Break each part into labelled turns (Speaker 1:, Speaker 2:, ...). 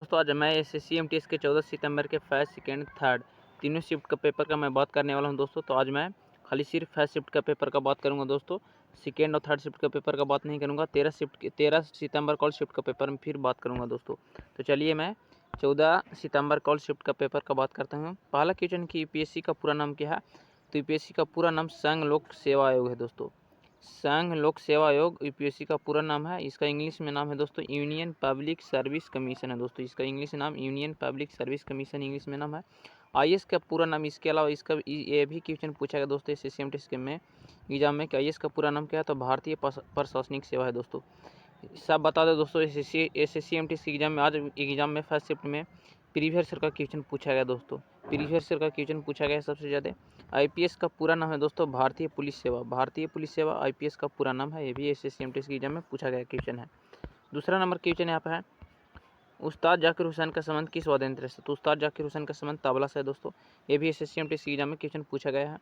Speaker 1: दोस्तों आज मैं एसएससी एमटीएस के 14 सितंबर के फर्स्ट सेकेंड थर्ड तीनों शिफ्ट का पेपर का मैं बात करने वाला हूं दोस्तों। तो आज मैं खाली सिर्फ फर्स्ट शिफ्ट का पेपर का बात करूंगा दोस्तों। सेकेंड और थर्ड शिफ्ट का पेपर का बात नहीं करूंगा। 13 सितंबर कॉल शिफ्ट का पेपर में फिर बात करूंगा दोस्तों। तो चलिए मैं 14 सितंबर कॉल शिफ्ट का पेपर का बात करता हूँ। पहला क्वेश्चन की यूपीएससी का पूरा नाम क्या है? तो यूपीएससी का पूरा नाम संघ लोक सेवा आयोग है दोस्तों। संघ लोक सेवा आयोग यूपीएससी का पूरा नाम है। इसका इंग्लिश में नाम है दोस्तों यूनियन पब्लिक सर्विस कमीशन है दोस्तों। इसका इंग्लिश नाम union public service commission English में नाम है। आईएएस का पूरा नाम, इसके अलावा इसका ये भी क्वेश्चन पूछा गया दोस्तों एसएससी एमटीएस के में एग्जाम में कि आईएएस का पूरा नाम क्या है? तो भारतीय प्रशासनिक सेवा है दोस्तों। सब बता दो दोस्तों, एसएससी एमटीएस के एग्जाम में आज एग्जाम में फर्स्ट शिफ्ट में प्रीवियस ईयर का क्वेश्चन पूछा गया दोस्तों। प्रीवियस ईयर का क्वेश्चन पूछा गया सबसे ज़्यादा। आईपीएस का पूरा नाम है दोस्तों भारतीय पुलिस सेवा। भारतीय पुलिस सेवा आईपीएस का पूरा नाम है। ये भी एसएससी एमटीएस के एग्जाम में पूछा गया क्वेश्चन है। दूसरा नंबर क्वेश्चन यहाँ पे है, उस्ताद जाकिर हुसैन का संबंध किस वाद्ययंत्र से? तो उस्ताद जाकिर हुसैन का संबंध तबला से है दोस्तों। ये भी एसएससी एमटीएस के एग्जाम में क्वेश्चन पूछा गया है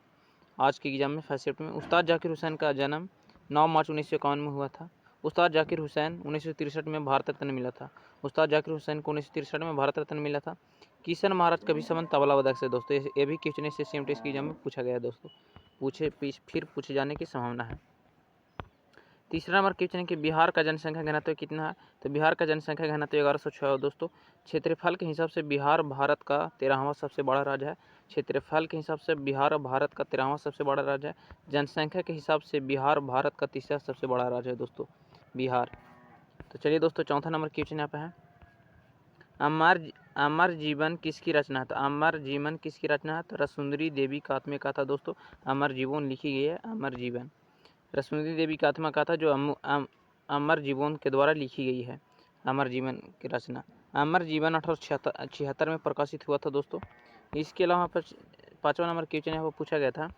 Speaker 1: आज के एग्जाम में फर्स्ट शिफ्ट में। उस्ताद जाकिर हुसैन का जन्म 9 मार्च 1951 में हुआ था। उस्ताद जाकिर हुसैन 1963 में भारत रत्न मिला था। उस्ताद जाकिर हुसैन को 1963 में भारत रत्न मिला था। किशन महाराज का भी संबंध तबला वादक से दोस्तों। ये भी क्वेश्चन एसएससी एमटीएस के एग्जाम में पूछा गया है दोस्तों। फिर पूछे जाने की संभावना है। तीसरा नंबर क्वेश्चन है कि बिहार का जनसंख्या घनत्व कितना है? तो बिहार का जनसंख्या घनत्व 1106 है दोस्तों। क्षेत्रफल के हिसाब से बिहार भारत का 13वां सबसे बड़ा राज्य है। क्षेत्रफल के हिसाब से बिहार भारत का 13वां सबसे बड़ा राज्य है। जनसंख्या के हिसाब से बिहार भारत का तीसरा सबसे बड़ा राज्य है दोस्तों बिहार। तो चलिए दोस्तों चौथा नंबर क्वेश्चन यहाँ पे है, अमर जीवन किसकी रचना है? तो अमर जीवन किसकी रचना है? तो रसुंदरी देवी का आत्मकथा दोस्तों। अमर जीवन लिखी गई है अमर जीवन रसुंदरी देवी का आत्मकथा जो अमर जीवन के द्वारा लिखी गई है। अमर जीवन की रचना अमर जीवन 1876 में प्रकाशित हुआ था दोस्तों। इसके अलावा पर 5वां नंबर क्वेश्चन यहाँ पर पूछा गया था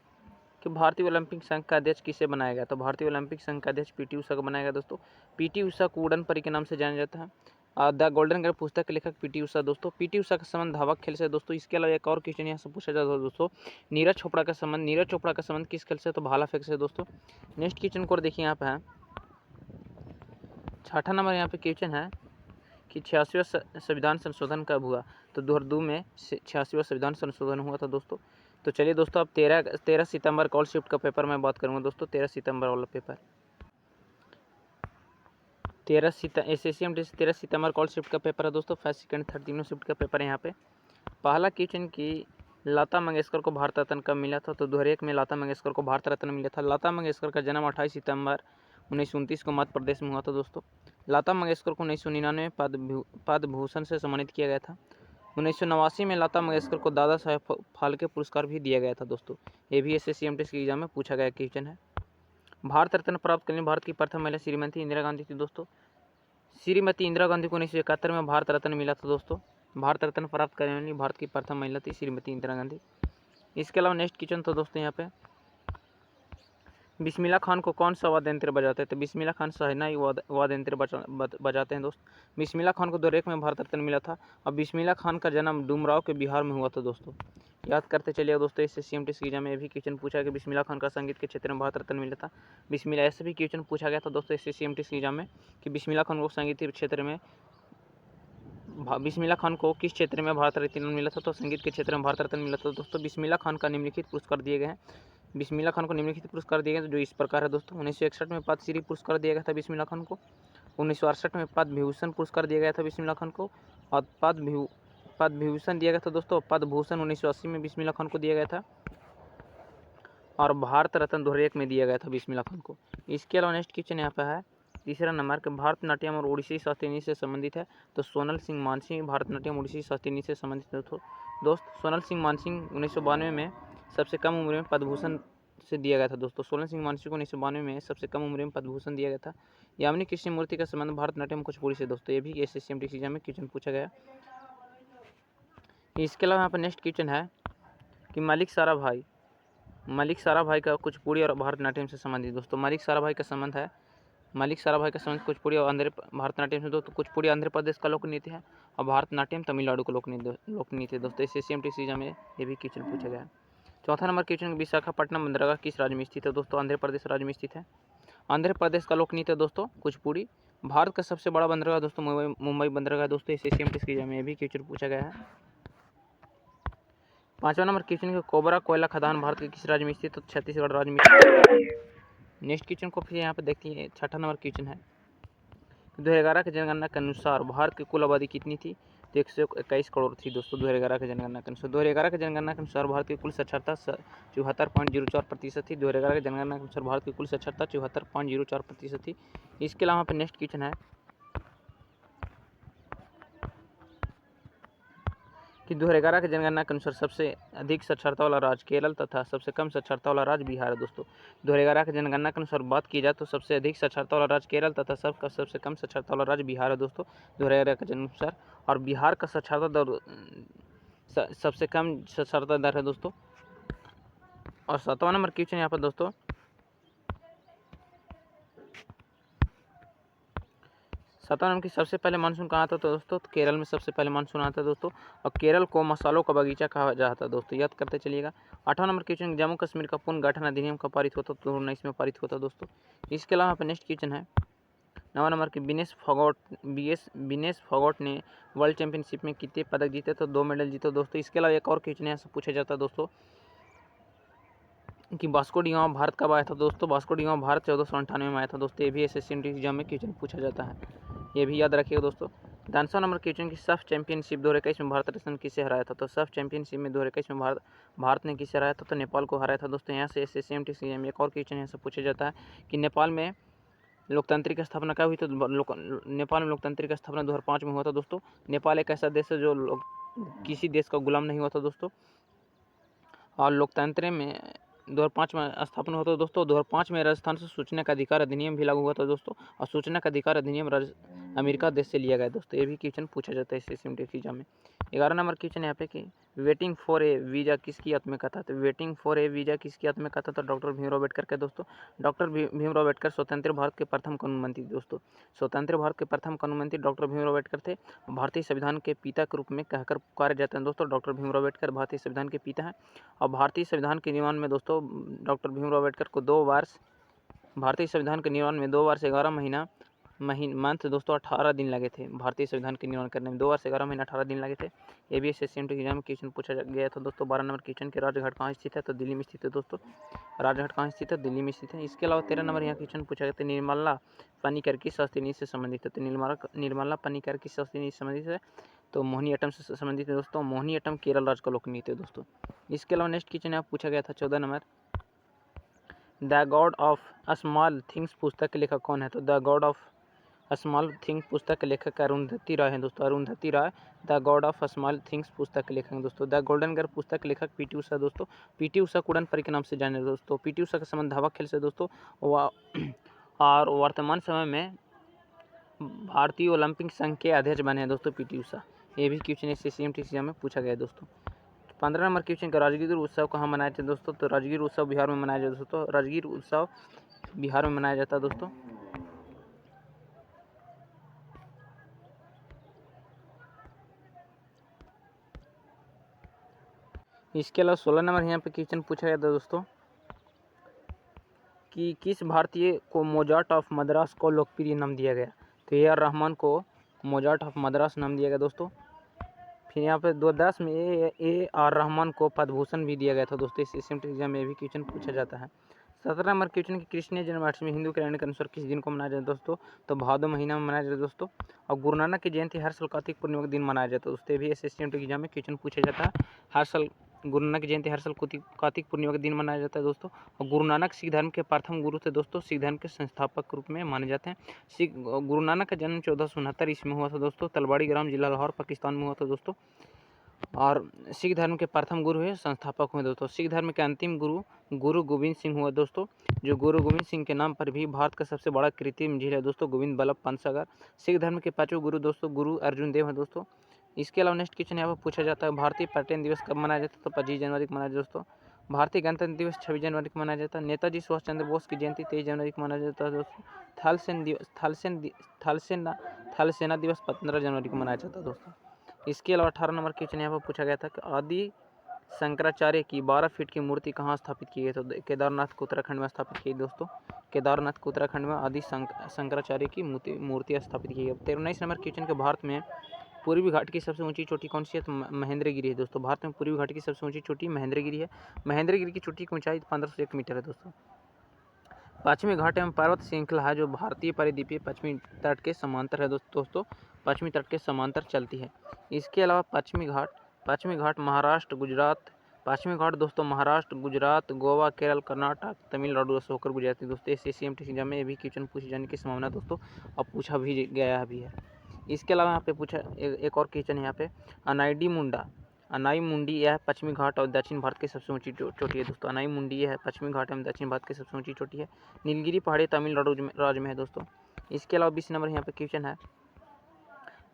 Speaker 1: कि भारतीय ओलंपिक संघ का अध्यक्ष किसे बनाया गया? तो भारतीय ओलंपिक संघ का अध्यक्ष पीटी उषा को बनाया गया दोस्तों। पीटी उषा को उड़न परी के नाम से जाना जाता है। द गोल्डन गर्ल पुस्तक के लेखक पीटी उषा दोस्तों। पीटी उषा का संबंध धावक खेल से दोस्तों। इसके अलावा एक और क्वेश्चन यहाँ से पूछा जाता है दोस्तों, नीरज चोपड़ा का संबंध किस खेल से? तो भाला फेंक से दोस्तों। नेक्स्ट क्वेश्चन को देखिए यहाँ पे है, 6ठा नंबर यहाँ पे क्वेश्चन है कि 86वां संविधान संशोधन कब हुआ? तो 2002 में 86वां संविधान संशोधन हुआ था दोस्तों। तो चलिए दोस्तों अब 13 सितंबर कॉल शिफ्ट का पेपर मैं बात करूँगा दोस्तों। 13 सितंबर वाला पेपर 13 सितंबर कॉल शिफ्ट का पेपर है दोस्तों। फर्स्ट सेकंड थर्ड तीनों शिफ्ट का पेपर है यहाँ पे। पहला क्वेश्चन की लता मंगेशकर को भारत रत्न कब मिला था? तो 2001 में लता मंगेशकर को भारत रत्न मिला था। लता मंगेशकर का जन्म 28 सितंबर 1929 को मध्य प्रदेश में हुआ था दोस्तों। लता मंगेशकर को 1999 में पद्म भूषण से सम्मानित किया गया था। 1989 में लता मंगेशकर को दादा साहेब फाल्के पुरस्कार भी दिया गया था दोस्तों। ये भी एसएससी एमटीएस के एग्जाम में पूछा गया क्वेश्चन है। भारत रत्न प्राप्त करने भारत की प्रथम महिला श्रीमती इंदिरा गांधी थी दोस्तों। श्रीमती इंदिरा गांधी को 1971 में भारत रत्न मिला था दोस्तों। भारत रत्न प्राप्त करने वाली भारत की प्रथम महिला थी श्रीमती इंदिरा गांधी। इसके अलावा नेक्स्ट क्वेश्चन तो दोस्तों यहाँ पे, बिस्मिल्लाह खान को कौन सा वाद्य यंत्र बजाते हैं? तो बिस्मिल्लाह खान शहनाई वाद्य यंत्र बजाते हैं दोस्त। बिस्मिल्लाह खान को 2001 में भारत रत्न मिला था। और बिस्मिल्लाह खान का जन्म डुमराव के बिहार में हुआ था दोस्तों। याद करते चलिए दोस्तों, एसएससी एमटीएस के एग्जाम में भी क्वेश्चन पूछा कि बिस्मिल्लाह खान का संगीत के क्षेत्र में भारत रत्न मिला था। बिस्मिल्लाह ऐसे भी क्वेश्चन पूछा गया था दोस्तों एसएससी एमटीएस के एग्जाम में कि बिस्मिल्लाह खान को संगीत के क्षेत्र में बिस्मिल्लाह खान को किस क्षेत्र में भारत रत्न मिला था? तो संगीत के क्षेत्र में भारत रत्न मिला था दोस्तों। बिस्मिल्लाह खान का निम्नलिखित पुरस्कार दिए गए हैं। बिस्मिल्लाह खान को निम्नलिखित पुरस्कार दिए गए जो इस प्रकार है दोस्तों। 1961 में पद्मश्री पुरस्कार दिया गया था बिस्मिल्लाह खान को। 1968 में पद्म विभूषण पुरस्कार दिया गया था बिस्मिल्लाह खान को। और पद्म विभूषण दिया गया था दोस्तों। पद्म भूषण 1980 में बिस्मिल्लाह खान को दिया गया था। और भारत रत्न 2001 में दिया गया था बिस्मिल्लाह खान को। इसके अलावा नेक्स्ट क्वेश्चन यहाँ पे है, तीसरा नंबर के भारतनाट्यम और ओडिसी शास्त्रीय नृत्य से संबंधित है। तो सोनल सिंह मानसिंह भारतनाट्यम ओडिसी शास्त्रीय नृत्य से संबंधित है दोस्त। सोनल सिंह मानसिंह 1992 में सबसे कम उम्र में पद्म भूषण से दिया गया था दोस्तों। सोनल सिंह मानसिंह को 1992 में सबसे कम उम्र में पद्म भूषण दिया गया था। यामिनी कृष्णमूर्ति का संबंध भारतनाट्यम कुचिपुड़ी से दोस्तों। ये भी एसएससी एमटीएस एग्जाम में क्वेश्चन पूछा गया। इसके अलावा यहाँ पर नेक्स्ट क्वेश्चन है कि मलिक साराभाई का कुचिपुड़ी और भारतनाट्यम से संबंधित दोस्तों। मलिक साराभाई का संबंध कुचिपुड़ी और भारतनाट्यम से दोस्तों। कुचिपुड़ी आंध्र प्रदेश का लोक नृत्य है और भारतनाट्यम तमिलनाडु का लोक नृत्य दोस्तों। एसएससी एमटीएस एग्जाम में ये भी क्वेश्चन पूछा गया है। चौथा नंबर क्वेश्चन, विशाखापट्टनम बंदरगाह किस राज्य में स्थित है? दोस्तों आंध्र प्रदेश राज्य में स्थित है। आंध्र प्रदेश का लोक नृत्य दोस्तों कुचिपुड़ी भारत का सबसे बड़ा बंदरगाह दोस्तों मुंबई बंदरगाह दोस्तों, इसे सेम टेस्ट एग्जाम में भी क्वेश्चन पूछा गया है। 5वां नंबर क्वेश्चन है कोबरा कोयला खदान भारत के किस राज्य में स्थित है? तो छत्तीसगढ़ राज्य में स्थित। नेक्स्ट क्वेश्चन को फिर यहाँ पे देखते हैं। 6वां नंबर क्वेश्चन है 2011 की जनगणना के अनुसार भारत की कुल आबादी कितनी थी? तो 121 करोड़ थी दोस्तों 2011 की जनगणना के अनुसार। 2011 की जनगणना के अनुसार भारत की कुल साक्षरता 74.04% थी। 2011 की जनगणना के अनुसार भारत की कुल साक्षरता 74.04% थी। इसके अलावा यहाँ पे नेक्स्ट क्वेश्चन है कि 2011 की जनगणना के अनुसार सबसे अधिक साक्षरता वाला राज्य केरल तथा सबसे कम साक्षरता वाला राज्य बिहार है दोस्तों। 2011 की जनगणना के अनुसार बात की जाए तो सबसे अधिक साक्षरता वाला राज्य केरल तथा सबसे कम साक्षरता वाला राज्य बिहार है दोस्तों 2011 के अनुसार। और बिहार का साक्षरता दर सबसे कम साक्षरता दर है दोस्तों। और 7वां नंबर क्वेश्चन यहाँ पर दोस्तों 7वां नंबर की सबसे पहले मानसून कहाँ आता था दोस्तों? तो केरल में सबसे पहले मानसून आता है दोस्तों। और केरल को मसालों का बगीचा कहा जाता है दोस्तों, याद करते चलिएगा। 8वां नंबर क्वेश्चन जम्मू कश्मीर का पुनः गठन अधिनियम का पारित होता तो 2019 में पारित होता दोस्तों। इसके अलावा यहाँ पर नेक्स्ट क्वेश्चन है 9वां नंबर की विनेश फोगट ने वर्ल्ड चैंपियनशिप में कितने पदक जीते? तो 2 मेडल जीते दोस्तों। इसके अलावा एक और क्वेश्चन यहाँ से पूछा जाता है दोस्तों कि वास्को डी गामा भारत कब आया था दोस्तों? वास्को डी गामा भारत 1498 में आया था दोस्तों। ये भी एसएससी एग्जाम में क्वेश्चन पूछा जाता है, ये भी याद रखिएगा दोस्तों। 10वां नंबर क्वेश्चन की सर्फ चैंपियनशिप 2021 में भारत रत्न किसे हराया था? तो सर्फ चैंपियनशिप में 2021 में भारत ने किसे हराया था? तो नेपाल को हराया था दोस्तों। यहाँ से एसएससी एग्जाम में एक और क्वेश्चन यहाँ से पूछा जाता है कि नेपाल में लोकतंत्र की स्थापना कब हुई? तो नेपाल में लोकतंत्र की स्थापना 2005 में हुआ था दोस्तों। नेपाल एक ऐसा देश है जो किसी देश का गुलाम नहीं हुआ था दोस्तों। और लोकतंत्र में 2005 में स्थापना हुआ था दोस्तों। 2005 में राजस्थान से सूचना का अधिकार अधिनियम भी लागू हुआ था दोस्तों। और सूचना का अधिकार अधिनियम अमेरिका देश से लिया गया दोस्तों। ये भी क्वेश्चन पूछा जाता है एसएससी एग्जाम में। 11 नंबर क्वेश्चन यहाँ पे कि वेटिंग फॉर ए वीज़ा किसकी आत्मकथा? तो वेटिंग फॉर ए वीज़ा किसकी आत्मकथा? तो डॉक्टर भीमराव अम्बेडकर के दोस्तों। डॉक्टर भीमराव अम्बेडकर स्वतंत्र भारत के प्रथम कानून मंत्री दोस्तों। स्वतंत्र भारत के प्रथम कानून मंत्री डॉक्टर भीमराव अम्बेडकर थे। भारतीय संविधान के पिता के रूप में कहकर पुकारे जाते हैं दोस्तों। डॉक्टर भीमराव अम्बेडकर भारतीय संविधान के पिता हैं। और भारतीय संविधान के निर्माण में दोस्तों डॉक्टर भीमराव अम्बेडकर को 2 बार भारतीय संविधान के निर्माण में 2 बार से 11 मंथ दोस्तों 18 दिन लगे थे। भारतीय संविधान के निर्माण करने में 2 बार से 11 महीना 18 दिन लगे थे। ये भी एसएससी एग्जाम में क्वेश्चन पूछा गया था दोस्तों। 12 नंबर क्वेश्चन के राजघाट कहाँ स्थित है? तो दिल्ली में स्थित है दोस्तों। राजघाट कहाँ स्थित है? दिल्ली में स्थित है। इसके अलावा 13 नंबर यहाँ क्वेश्चन पूछा गया था निर्मला पानीकर किस हस्तिनी से संबंधित है? तो निर्मला पानीकर किस हस्तिनी से संबंधित है? तो मोहिनीअट्टम से संबंधित है दोस्तों। मोहिनीअट्टम केरल राज्य का लोक नृत्य है दोस्तों। इसके अलावा नेक्स्ट क्वेश्चन यहाँ पूछा गया था 14 number the God of small things पुस्तक के लेखक कौन है? तो the God of small things पुस्तक के लेखक अरुंधति रॉय हैं दोस्तों। Arundhati Roy the God of small things पुस्तक के लेखक हैं दोस्तों। द गोल्डन गर्ल पुस्तक के लेखक पीटी उषा दोस्तों। पीटी उषा कुड़न परी के नाम से जाने दोस्तों। पीटी उषा का संबंध धावक खेल से दोस्तों। और वर्तमान समय में भारतीय ओलंपिक संघ के अध्यक्ष बने हैं दोस्तों पीटी उषा। ये भी क्वेश्चन एसएससी एग्जाम में पूछा गया दोस्तों। 15 नंबर क्वेश्चन का राजगीर उत्सव कहाँ मनाया जाता है दोस्तों? तो राजगीर उत्सव बिहार में मनाया जाता है दोस्तों। राजगीर उत्सव बिहार में मनाया जाता है दोस्तों। इसके अलावा 16 नंबर यहाँ पे क्वेश्चन पूछा गया था दोस्तों कि किस भारतीय को मोजार्ट ऑफ मद्रास को लोकप्रिय नाम दिया गया? तो ए आर रहमान को मोजार्ट ऑफ मद्रास नाम दिया गया दोस्तों। फिर यहाँ पे 2010 में ए आर रहमान को पद्मभूषण भी दिया गया था दोस्तों। इस एग्जाम में भी क्वेश्चन पूछा जाता है। 17 नंबर क्वेश्चन की कृष्ण जन्माष्टमी हिंदू कैलेंडर के अनुसार किस दिन को मनाया जाता है दोस्तों? तो भादो महीना में मनाया जाता है दोस्तों। और गुरु नानक की जयंती हर साल कार्तिक पूर्णिमा के दिन मनाया जाता है दोस्तों। भी एसएससी एग्जाम में क्वेश्चन पूछा जाता है। हर साल गुरु नानक की जयंती हर साल कार्तिक पूर्णिमा के दिन मनाया जाता है दोस्तों। और गुरु नानक सिख धर्म के प्रथम गुरु थे दोस्तों। सिख धर्म के संस्थापक के रूप में माने जाते हैं। गुरु नानक का जन्म 1469 ईस्वी में हुआ था दोस्तों। तलवाड़ी ग्राम जिला लाहौर पाकिस्तान में हुआ था दोस्तों। और सिख धर्म के प्रथम गुरु है संस्थापक हुए दोस्तों। सिख धर्म के अंतिम गुरु गोविंद सिंह हुआ दोस्तों। जो गुरु गोविंद सिंह के नाम पर भी भारत का सबसे बड़ा कृत्रिम झील है दोस्तों गोविंद बल्लभ पंत सागर। सिख धर्म के 5वें गुरु दोस्तों गुरु अर्जुन देव है दोस्तों। इसके अलावा नेक्स्ट क्वेश्चन यहाँ पर पूछा जाता है भारतीय पर्यटन दिवस कब मनाया जाता है? तो 25 जनवरी को मनाया जाता है दोस्तों। भारतीय गणतंत्र दिवस 26 जनवरी को मनाया जाता है। नेताजी सुभाष चंद्र बोस की जयंती 23 जनवरी को मनाया जाता है दोस्तों। थल सेना दिवस 15 जनवरी को मनाया जाता है दोस्तों। इसके अलावा 18 नंबर क्वेश्चन यहाँ पर पूछा गया था कि शंकराचार्य की 12 फीट की मूर्ति कहाँ स्थापित की गई? तो केदारनाथ को उत्तराखंड में स्थापित की गई दोस्तों। केदारनाथ को उत्तराखंड में आदि शंकराचार्य की मूर्ति स्थापित की गई। 19 नंबर क्वेश्चन के भारत में पूर्वी घाट की सबसे ऊंची चोटी कौन सी है? तो महेंद्रगिरी है दोस्तों। भारत में पूर्वी घाट की सबसे ऊंची चोटी महेंद्रगिरी है। महेंद्रगिरी की चोटी की ऊंचाई 1501 मीटर है दोस्तों। पश्चिमी घाट एवं पर्वत श्रृंखला है जो भारतीय परिद्वीपीय पश्चिमी तट के समांतर है दोस्तों। पश्चिमी तट के समांतर चलती है। इसके अलावा पश्चिमी घाट महाराष्ट्र गुजरात, पश्चिमी घाट दोस्तों महाराष्ट्र गुजरात गोवा केरल कर्नाटक तमिलनाडु से होकर गुजरती है दोस्तों। SSCMT एग्जाम में ये भी क्वेश्चन पूछे जाने की संभावना दोस्तों, अब पूछा भी गया भी है। इसके अलावा यहाँ पे पूछा एक और क्वेश्चन है यहाँ पे, अनाई मुंडी यह पश्चिमी घाट और दक्षिण भारत की सबसे ऊंची चोटी है दोस्तों। अनाई मुंडी यह पश्चिमी घाट एवं दक्षिण भारत की सबसे ऊंची चोटी है। नीलगिरी पहाड़ी तमिलनाडु राज्य में है दोस्तों। इसके अलावा 20 नंबर यहाँ पे क्वेश्चन है,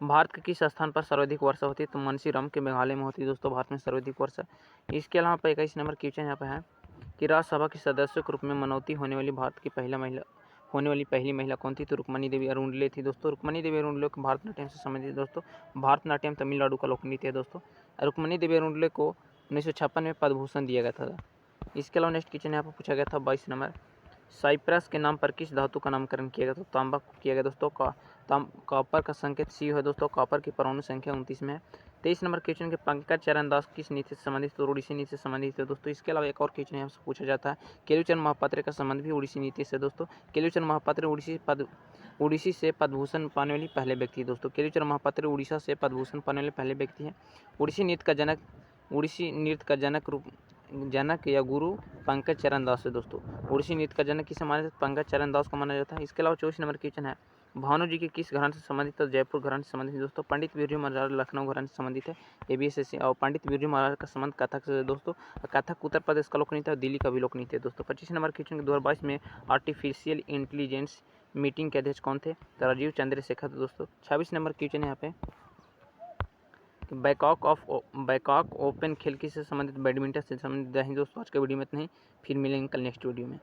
Speaker 1: भारत के किस स्थान पर सर्वाधिक वर्षा होती है? तो मनसीरम के मेघालय में होती है दोस्तों भारत में सर्वाधिक वर्षा। इसके अलावा 21 नंबर क्वेश्चन यहाँ पे है कि राज्यसभा के सदस्यों के रूप में मनौती होने वाली भारत की पहली महिला कौन थी? तो रुक्मणी देवी अरुणले थी दोस्तों। रुक्मणी देवी अरुणले को भारतनाट्यम से संबंधित दोस्तों। भारतनाट्यम तमिलनाडु का लोक नृत्य है दोस्तों। रुक्मणी देवी अरुणले को 1956 में पद्म भूषण दिया गया था। इसके अलावा नेक्स्ट क्वेश्चन यहाँ पर पूछा गया था 22 नंबर, साइप्रस के नाम पर किस धातु का नामकरण किया गया? तो तांबा किया गया दोस्तों। कॉपर का संकेत C है दोस्तों। कॉपर की परमाणु संख्या 29 में है। 23 नंबर क्वेश्चन के पंकज चरण दास किस नीति से संबंधित? तो ओडिसी नीति से संबंधित है दोस्तों। इसके अलावा एक और क्वेश्चन यहाँ से पूछा जाता है, केलुचरण महापात्र का संबंध भी ओडिसी नीति से दोस्तों। केलुचरण महापात्र उड़ीसी से पद्मभूषण पाने वाली पहले व्यक्ति दोस्तों। केलुचरण महापात्र उड़ीसा से पद्मभूषण पाने वाले पहले व्यक्ति हैं। ओडिसी नृत्य का जनक या गुरु पंकज चरण दास है दोस्तों। ओडिसी नृत्य का जनक किसे माना जाता है? पंकज चरण दास को माना जाता है। इसके अलावा 24 नंबर क्वेश्चन है, भानु जी के किस घराने से संबंधित? तो जयपुर घराने से संबंधित दोस्तों। पंडित बिरजू महाराज लखनऊ घराने से संबंधित है। ABSSC और पंडित बिरजू महाराज का संबंध कथक से दोस्तों। कथक उत्तर प्रदेश का लोक नृत्य है और दिल्ली का भी लोक नृत्य है दोस्तों। 25 नंबर क्वेश्चन के 2022 में आर्टिफिशियल इंटेलिजेंस मीटिंग के अध्यक्ष कौन थे? तो राजीव चंद्रशेखर दोस्तों। 26 नंबर क्वेश्चन है यहाँ पे, बैकॉक ओपन खेल किससे संबंधित? बैडमिंटन से संबंधित है दोस्तों। आज के वीडियो में इतना ही, फिर मिलेंगे कल नेक्स्ट वीडियो में।